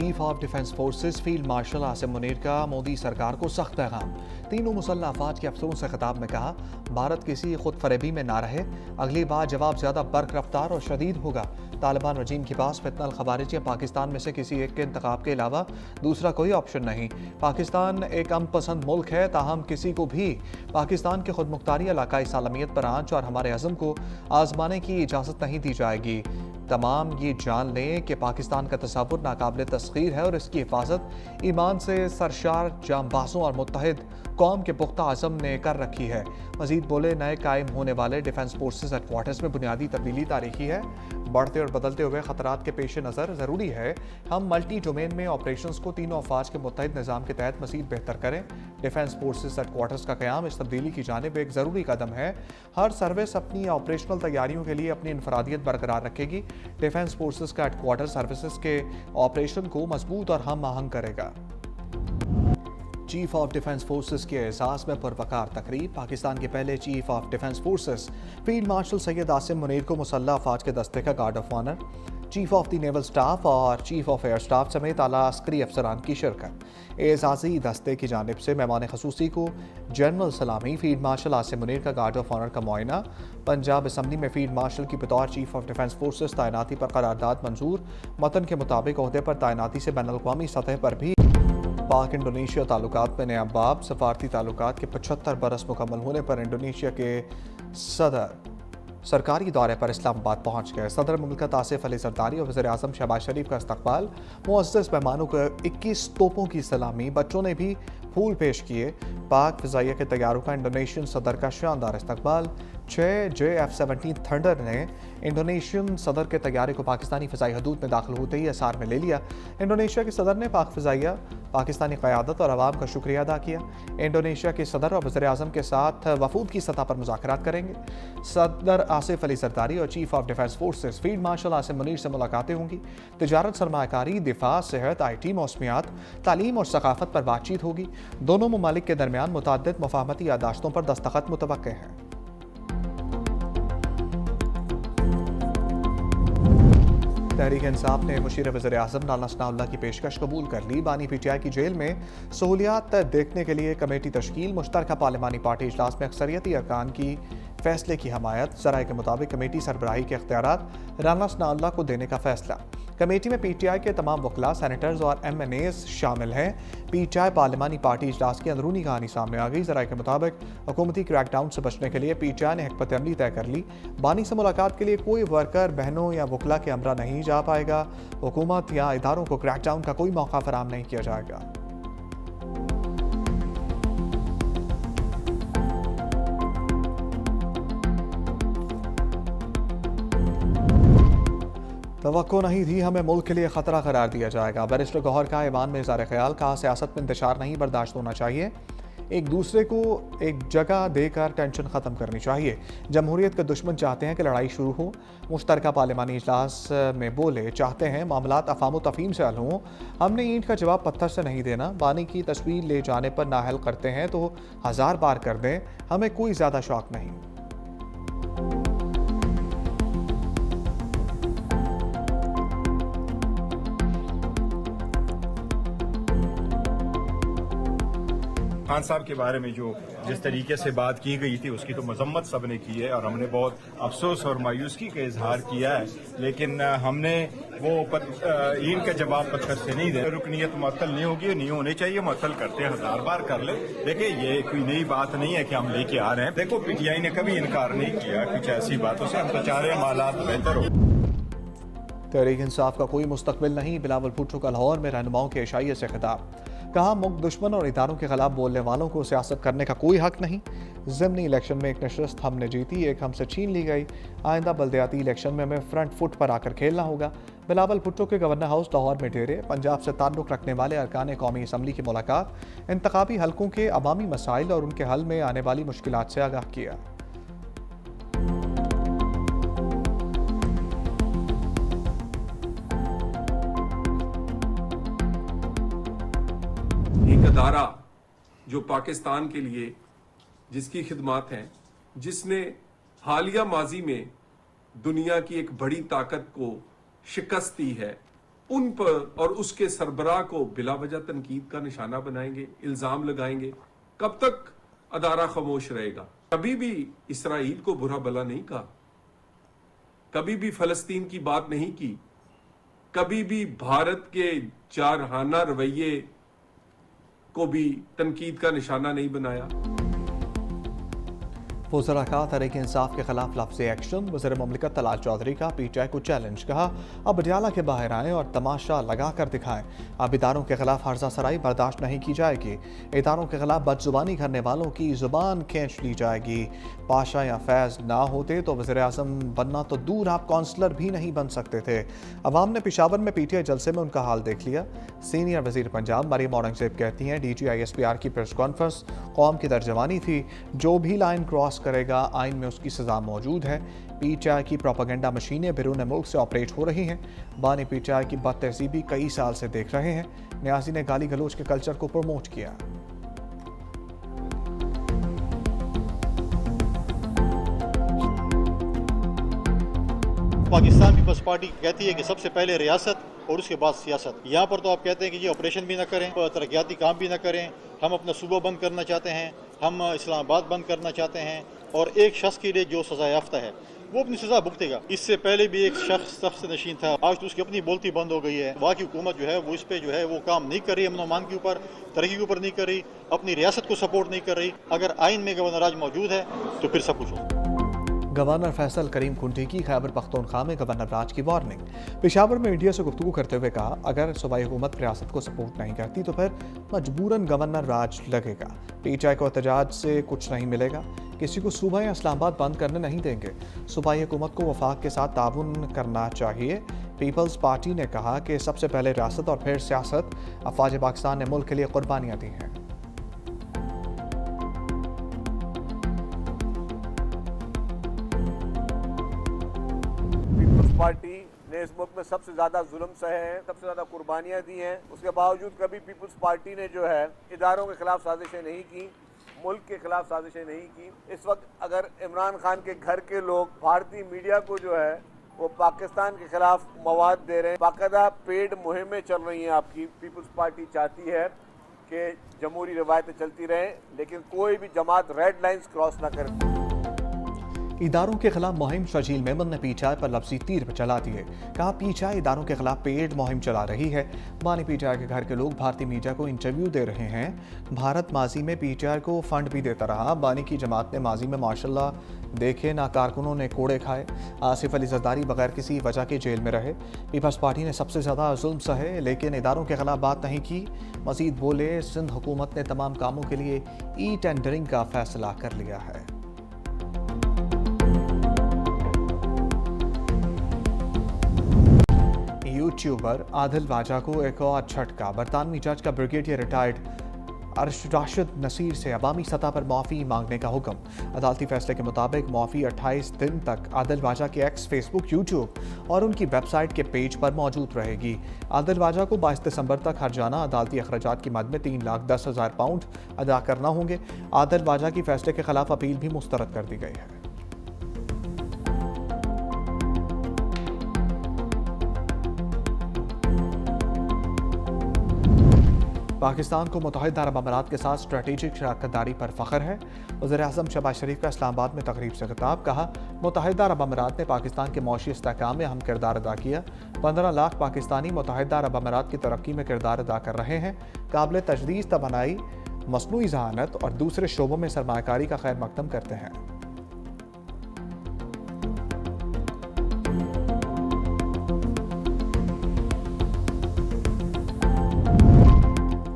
Chief of defence forces field martial Asim Munir का मोदी सरकार को सख्त पैगाम। तीनों मुसल्लह अफवाज के अफसरों से खिताब में कहा, भारत किसी खुद फरेबी में ना रहे। अगली बार जवाब ज्यादा बर्क रफ्तार और शदीद होगा। तालिबान रजीम के पास फितनल खवारिज या पाकिस्तान में से किसी एक के इंतखाब के अलावा दूसरा कोई ऑप्शन नहीं। पाकिस्तान एक अमन पसंद मुल्क है, ताहम किसी को भी पाकिस्तान के खुद मुख्तारी इलाकाई सालमियत पर आंच और हमारे अज़म को आजमाने की इजाज़त नहीं दी जाएगी। तमाम ये जान लें कि पाकिस्तान का तसव्वुर नाकाबिल तस्खीर है और इसकी हिफाजत ईमान से सरशार जांबाजों और मुत्तहिद कौम के पुख्ता आज़म ने कर रखी है। मजीद बोले, नए कायम होने वाले डिफेंस फोर्सेस हेडक्वार्टर्स में बुनियादी तब्दीली तारीखी है। बढ़ते और बदलते हुए खतरात के पेश नज़र ज़रूरी है हम मल्टी डोमेन में ऑपरेशंस को तीनों अफवाज के मुत्तहिद निज़ाम के तहत मज़ीद बेहतर करें। डिफेंस फोर्सेस हेडक्वार्टर्स का क़याम इस तब्दीली की जानिब एक ज़रूरी कदम है। हर सर्विस अपनी ऑपरेशनल तैयारियों के लिए अपनी इनफरादियत बरकरार रखेगी। डिफेंस फोर्सेस का हेडक्वार्टर सर्विसेज के ऑपरेशन को मजबूत और हम आहंग करेगा। चीफ ऑफ डिफेंस फोर्सेस के एहसास में पुरवकार तकरीब। पाकिस्तान के पहले chief of defence forces field marshal Syed Asim Munir को मुसल्लह अफवाज के दस्ते का guard of honour, chief of the naval staff और चीफ ऑफ एयर स्टाफ समेत आला अस्करी अफसरान की शिरकत। एजाजी दस्ते की जानिब से मेहमान खसूसी को जनरल सलामी, फील्ड मार्शल आसिम मुनीर का गार्ड ऑफ ऑनर का मुआयना। पंजाब असम्बली में फील्ड मार्शल की बतौर चीफ ऑफ डिफेंस फोर्सेस तैनाती पर करारदाद मंजूर। मतन के मुताबिक ओहदे पर तैनाती से बैनुल अक़वामी सतह पर भी पाक इंडोनेशिया ताल्लुकात में नया बाब। सफारती ताल्लुकात के 75 बरस मुकम्मल होने पर इंडोनेशिया के सदर सरकारी दौरे पर इस्लामाबाद पहुंच गए। सदर मुमलिकत आसिफ अली जरदारी और वज़ीर आज़म शहबाज शरीफ का इस्तकबाल। मुअज़्ज़ज़ मेहमानों को 21 तोपों की सलामी, बच्चों ने भी फूल पेश किए। पाक फ़िज़ाइया के तैयारों का इंडोनेशियन सदर का शानदार इस्तकबाल। 6 JF-17 थंडर ने इंडोनेशियन सदर के तैयारे को पाकिस्तानी फ़िज़ाई हदूद में दाखिल होते ही असार में ले लिया। इंडोनेशिया के सदर ने पाक फ़िज़ाइया, पाकिस्तानी क़यादत और अवाम का शुक्रिया अदा किया। इंडोनेशिया के सदर और वज़ीर आज़म के साथ वफूद की सतह पर मुज़ाकरात करेंगे। सदर आसिफ अली जरदारी और chief of defence forces field martial Asim Munir से मुलाकातें होंगी। तिजारत, सरमायाकारी, दिफा, सेहत, IT, मौसमियात, तालीम और सकाफत पर बातचीत होगी। दोनों ममालिक के दरमियान मुतअद्दिद मुफाहमती यादाश्तों पर दस्तखत मुतवक्के हैं। तहरीक इंसाफ ने मुशीर वज़ीर आज़म नाना सनाउल्लाह की पेशकश कबूल कर ली। बानी PTI की जेल में सहूलियात देखने के लिए कमेटी तश्कील। मुश्तरका पार्लिमानी पार्टी इजलास में अक्सरियती अरकान की फैसले की हमायत। ज़राए के मुताबिक कमेटी सरबराही के इख्तियारात राना सनाउल्लाह को देने का फैसला। कमेटी में PTI के तमाम वकला, सेनेटर्स और MNAs शामिल हैं। PTI पार्लिमानी पार्टी इजलास की अंदरूनी कहानी सामने आ गई। ज़राए के मुताबिक हुकूमती क्रैकडाउन से बचने के लिए PTI ने हिकमत अमली तय कर ली। बानी से मुलाकात के लिए कोई वर्कर, बहनों या वकला के हमरा नहीं जा पाएगा। हुकूमत या इदारों को क्रैकडाउन का कोई मौका फराहम नहीं किया जाएगा। तवक्को नहीं थी हमें मुल्क के लिए खतरा करार दिया जाएगा। बैरिस्टर गौहर का ईमान में इज़हार ख्याल। कहा, सियासत में इंतशार नहीं बर्दाश्त होना चाहिए। एक दूसरे को एक जगह देकर टेंशन ख़त्म करनी चाहिए। जमहूरियत के दुश्मन चाहते हैं कि लड़ाई शुरू हो। मुश्तरका पार्लिमानी इजलास में बोले, चाहते हैं मामलात अफ़ाम तफ़हीम से हल हों। हमने ईंट का जवाब पत्थर से नहीं देना। बानी की तस्वीर ले जाने पर नाहल करते हैं तो 1000 बार कर दें, हमें कोई ज़्यादा शौक नहीं। खान साहब के बारे में जो जिस तरीके से बात की गई थी उसकी तो मजम्मत सब ने की है और हमने बहुत अफसोस और मायूसी का इजहार किया है। लेकिन हमने वो ईंट का जवाब पत्थर से नहीं दे। रुकनीत मुअत्तल नहीं होगी, नहीं होनी चाहिए, मुअत्तल करते हैं 1000 बार कर ले। देखिए, ये कोई नई बात नहीं है कि हम लेके आ रहे हैं। देखो, PTI ने कभी इनकार नहीं किया कुछ ऐसी बातों से। हम तो चाह रहे हैं हालात बेहतर हो। तहरीक इंसाफ का कोई मुस्तकबिल नहीं। बिलावल भुट्टो का लाहौर में रहनुमाओं के इशाइये से खिताब। कहा, मुल्क दुश्मन और इदारों के खिलाफ बोलने वालों को सियासत करने का कोई हक नहीं। ज़िमनी इलेक्शन में एक नशस्त हमने जीती, एक हमसे छीन ली गई। आइंदा बल्दियाती इलेक्शन में हमें फ्रंट फुट पर आकर खेलना होगा। बिलावल भुट्टो के गवर्नर हाउस लाहौर में डेरे। पंजाब से ताल्लुक़ रखने वाले अरकान कौमी असम्बली की मुलाकात। इंतखाबी हलकों के अवामी मसाइल और उनके हल में आने वाली मुश्किलात से आगाह किया। एक अदारा जो पाकिस्तान के लिए जिसकी खिदमत हैं, जिसने हालिया माजी में दुनिया की एक बड़ी ताकत को शिकस्त दी है, उन पर और उसके सरबराह को बिला वजह तनकीद का निशाना बनाएंगे, इल्जाम लगाएंगे? कब तक अदारा खामोश रहेगा? कभी भी इसराइल को बुरा भला नहीं कहा, कभी भी फलस्तीन की बात नहीं की, कभी भी भारत के जारहाना रवैये को भी तनकीद का निशाना नहीं बनाया। वज़रा का तहरीक इंसाफ के खिलाफ लफ्ज़ी एक्शन। वज़ीर मुमलिकत तलाल चौधरी का PTI को चैलेंज। कहा अब अडयाला के बाहर आएँ और तमाशा लगा कर दिखाएं। अब इदारों के खिलाफ हर्जा सराई बर्दाश्त नहीं की जाएगी। इदारों के खिलाफ बदजुबानी करने वालों की जुबान खींच ली जाएगी। पाशा या फैज़ ना होते तो वज़ीर आज़म बनना तो दूर, आप काउंसलर भी नहीं बन सकते थे। अवाम ने पेशावर में PTI जलसे में उनका हाल देख लिया। सीनियर वज़ीर पंजाब मरीम औरंगज़ेब कहती हैं DG ISPR की प्रेस कॉन्फ्रेंस कौम की तर्जमानी थी। जो भी लाइन क्रॉस करेगा आइन में उसकी सजा मौजूद है। PTI की प्रोपेगेंडा मशीनें बैरून मुल्क से ऑपरेट हो रही हैं। बानी PTI की बदतहजीबी कई साल से देख रहे हैं। न्याजी ने गाली गलोच के कल्चर को प्रमोट किया। पाकिस्तान पीपल्स पार्टी कहती है कि सबसे पहले रियासत और उसके बाद सियासत। यहाँ पर तो आप कहते हैं कि जी ऑपरेशन भी ना करें, तरक्याती काम भी ना करें, हम अपना सूबा बंद करना चाहते हैं, हम इस्लामाबाद बंद करना चाहते हैं, और एक शख्स के लिए जो सजा याफ्ता है वो अपनी सजा भुगतेगा। इससे पहले भी एक शख्स तख्त नशीन था, आज तो उसकी अपनी बोलती बंद हो गई है। वहाँ की हुकूमत जो है वो इस पे जो है वो काम नहीं कर रही, अमन अमान के ऊपर, तरक्की के ऊपर नहीं कर रही, अपनी रियासत को सपोर्ट नहीं कर रही। अगर आइन में गवर्नर राज मौजूद है तो फिर सब कुछ हो। गवर्नर फैसल करीम खुंटी की खैबर पख्तूनख्वा में गवर्नर राज की वार्निंग। पेशावर में मीडिया से गुफ्तगू करते हुए कहा अगर सूबाई हुकूमत रियासत को सपोर्ट नहीं करती तो फिर मजबूरन गवर्नर राज लगेगा। PTI को एहतजाज से कुछ नहीं मिलेगा। किसी को सूबा या इस्लामाबाद बंद करने नहीं देंगे। सूबाई हुकूमत को वफाक के साथ ताउन करना चाहिए। पीपल्स पार्टी ने कहा कि सबसे पहले रियासत और फिर सियासत। अफवाज पाकिस्तान ने मुल्क के लिए कुर्बानियाँ दी हैं। पार्टी ने इस मुल्क में सबसे ज्यादा जुल्म सहे हैं, सबसे ज्यादा कुर्बानियां दी हैं। उसके बावजूद कभी पीपल्स पार्टी ने जो है इदारों के खिलाफ साजिशें नहीं की, मुल्क के खिलाफ साजिशें नहीं की। इस वक्त अगर इमरान खान के घर के लोग भारतीय मीडिया को जो है वो पाकिस्तान के खिलाफ मवाद दे रहे हैं, बाकायदा पेड मुहिमें चल रही हैं आपकी। पीपल्स पार्टी चाहती है कि जमहूरी रवायतें चलती रहें, लेकिन कोई भी जमात रेड लाइंस क्रॉस ना करे। इदारों के खिलाफ मुहिम। शजील मेमन ने PTI पर लफ्जी तीर चला दिए। कहा PTI इदारों के खिलाफ पेड मुहिम चला रही है। बानी PTI के घर के लोग भारतीय मीडिया को इंटरव्यू दे रहे हैं। भारत माजी में PTI को फंड भी देता रहा। बानी की जमात ने माजी में माशाल्लाह देखे ना कारकुनों ने कोड़े खाए। आसिफ अली जरदारी बगैर किसी वजह के जेल में रहे। पीपल्स पार्टी ने सबसे ज़्यादा जुल्म सहे लेकिन इदारों के खिलाफ बात नहीं की। मजीद बोले सिंध हुकूमत ने तमाम कामों के लिए टेंडरिंग का फैसला कर लिया है। यूट्यूबर आदिल वाजा को एक और झटका। बरतानवी जज का ब्रिगेडियर रिटायर्ड राशिद नसीर से अवामी सतह पर माफ़ी मांगने का हुक्म। अदालती फैसले के मुताबिक माफ़ी 28 दिन तक आदिल वाजा के एक्स, फेसबुक, यूट्यूब और उनकी वेबसाइट के पेज पर मौजूद रहेगी। आदिल वाजा को 22 दिसंबर तक हर्जाना अदालती अखराजात की मद में 3,10,000 पाउंड अदा करना होंगे। आदिल वाजा की फैसले के खिलाफ अपील भी मुस्तरद कर दी गई है। पाकिस्तान को मुत्तहिदा अरब अमारात के साथ स्ट्रेटेजिक शराकतदारी पर फ़ख्र है। वज़ीर-ए-आज़म शहबाज शरीफ का इस्लामाबाद में तकरीब से खिताब। कहा मुत्तहिदा अरब अमारात ने पाकिस्तान के मौशी इस्तेहकाम में अहम किरदार अदा किया। 15 लाख पाकिस्तानी मुत्तहिदा अरब अमारात की तरक्की में किरदार अदा कर रहे हैं। काबिल तजदीद तवानाई, मसनूई ज़हानत और दूसरे शोबों में सरमायाकारी का खैर मकदम करते हैं।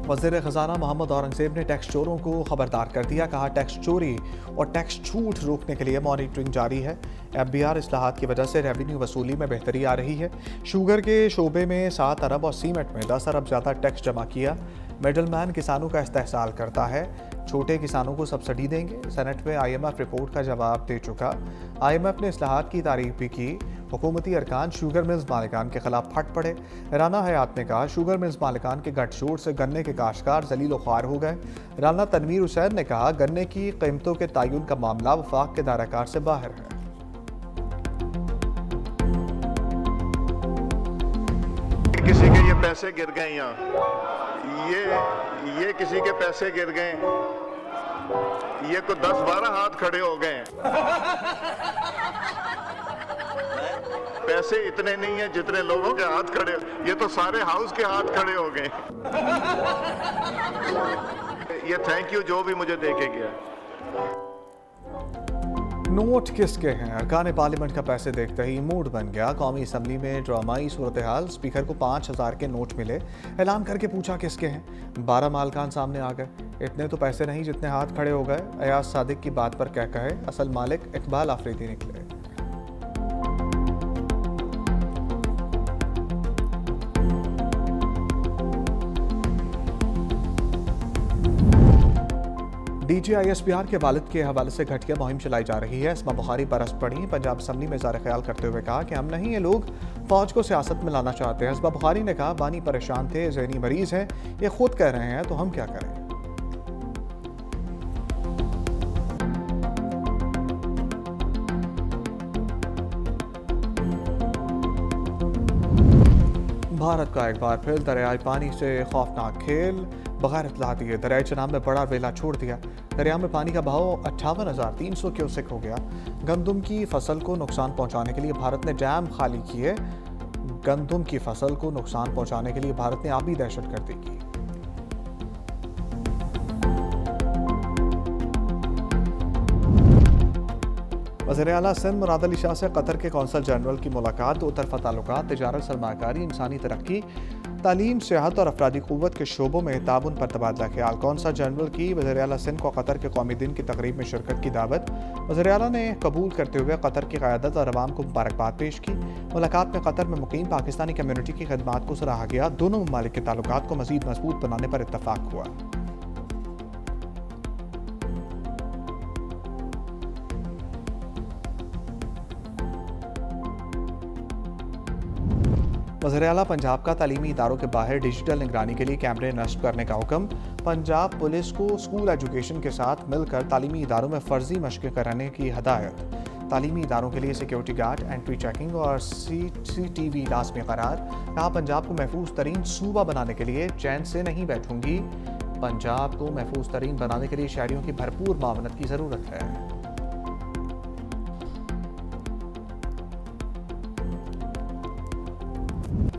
वज़ीर ख़ज़ाना मोहम्मद औरंगज़ेब ने टैक्स चोरों को खबरदार कर दिया। कहा टैक्स चोरी और टैक्स छूट रोकने के लिए मॉनिटरिंग जारी है। FBR इस्लाहात की वजह से रेवेन्यू वसूली में बेहतरी आ रही है। शुगर के शोबे में 7 अरब और सीमेंट में 10 अरब ज़्यादा टैक्स जमा किया। मिडलमैन किसानों का इस्तेहसाल करता है। छोटे किसानों को सब्सिडी देंगे। सेनेट में IMF रिपोर्ट का जवाब दे चुका। IMF ने इस्लाहात की तारीफ भी की। हुकूमती अरकान शुगर मिल्स मालिकान के खिलाफ फट पड़े। राना हयात ने कहा शुगर मिल्स मालिकान के गठजोड़ से गन्ने के काश्तकार जलील ख्वार हो गए। राना तनवीर हुसैन ने कहा गन्ने की कीमतों के तयन का मामला वफाक के दायराकार से बाहर है। किसी पैसे गिर गए यहाँ, ये किसी के पैसे गिर गए, ये को 10-12 हाथ खड़े हो गए। पैसे इतने नहीं है जितने लोगों के हाथ खड़े, ये तो सारे हाउस के हाथ खड़े हो गए। ये थैंक यू जो भी मुझे दे के गया। नोट किसके हैं? अरकान पार्लियामेंट का पैसे देखते ही मूड बन गया। कौमी असम्बली में ड्रामाई सूरत हाल, स्पीकर को 5000 के नोट मिले, ऐलान करके पूछा किसके हैं। 12 मालकान सामने आ गए। इतने तो पैसे नहीं जितने हाथ खड़े हो गए। अयाज सादिक की बात पर क्या कहे, असल मालिक इकबाल आफरीदी निकले। DGISPR के वालिद के हवाले से घटिया मुहिम चलाई जा रही है। इसमा बुखारी परस्त पड़ी। पंजाब असम्बली में इज़हार ख्याल करते हुए कहा कि हम नहीं, ये लोग फौज को सियासत में लाना चाहते हैं। इसमा बुखारी ने कहा बानी परेशान थे, ज़हनी मरीज हैं, ये खुद कह रहे हैं, तो हम क्या करें। भारत का एक बार फिर दरियाई पानी से खौफनाक खेल, बगैर इत्तला दिए दरियाई चनाब में बड़ा वेला छोड़ दिया। दरिया में पानी का बहाव 58,300 क्यूसेक हो गया। गंदम की फसल को नुकसान पहुंचाने के लिए भारत ने डैम खाली किए। गंदम की फसल को नुकसान पहुंचाने के लिए भारत ने आबी दहशतगर्दी की। वज़ीर-ए-आला सिंध मुराद अली शाह से कतर के कौंसल जनरल की मुलाकात। दो तरफा ताल्लुकात, तिजारत, सरमाकारी, इंसानी तरक्की, तालीम, सेहत और अफरादी क़ुव्वत के शोबों में ताउन पर तबादला ख्याल। कौंसल जनरल की वज़ीर-ए-आला सिंध को कतर के कौमी दिन की तकरीब में शिरकत की दावत। वज़ीर-ए-आला ने कबूल करते हुए कतर की क़यादत और अवाम को मुबारकबाद पेश की। मुलाकात में कतर में मुकीम पाकिस्तानी कम्यूनिटी की खदमात को सराहा गया। दोनों ममालिक के ताल्लुकात को मज़ीद मजबूत बनाने पर इत्तफ़ाक़ हुआ। वज़ीर-ए-आला पंजाब का तालीमी इदारों के बाहर डिजिटल निगरानी के लिए कैमरे नस्ब करने का हुक्म। पंजाब पुलिस को स्कूल एजुकेशन के साथ मिलकर तालीमी इदारों में फ़र्जी मशक़ें कराने की हदायत। तालीमी इदारों के लिए सिक्योरिटी गार्ड, एंट्री चेकिंग और CCTV लाज़मी करार। कहा पंजाब को महफूज तरीन सूबा बनाने के लिए चैन से नहीं बैठूंगी। पंजाब को महफूज तरीन बनाने के लिए शहरियों की भरपूर मावनत की ज़रूरत है।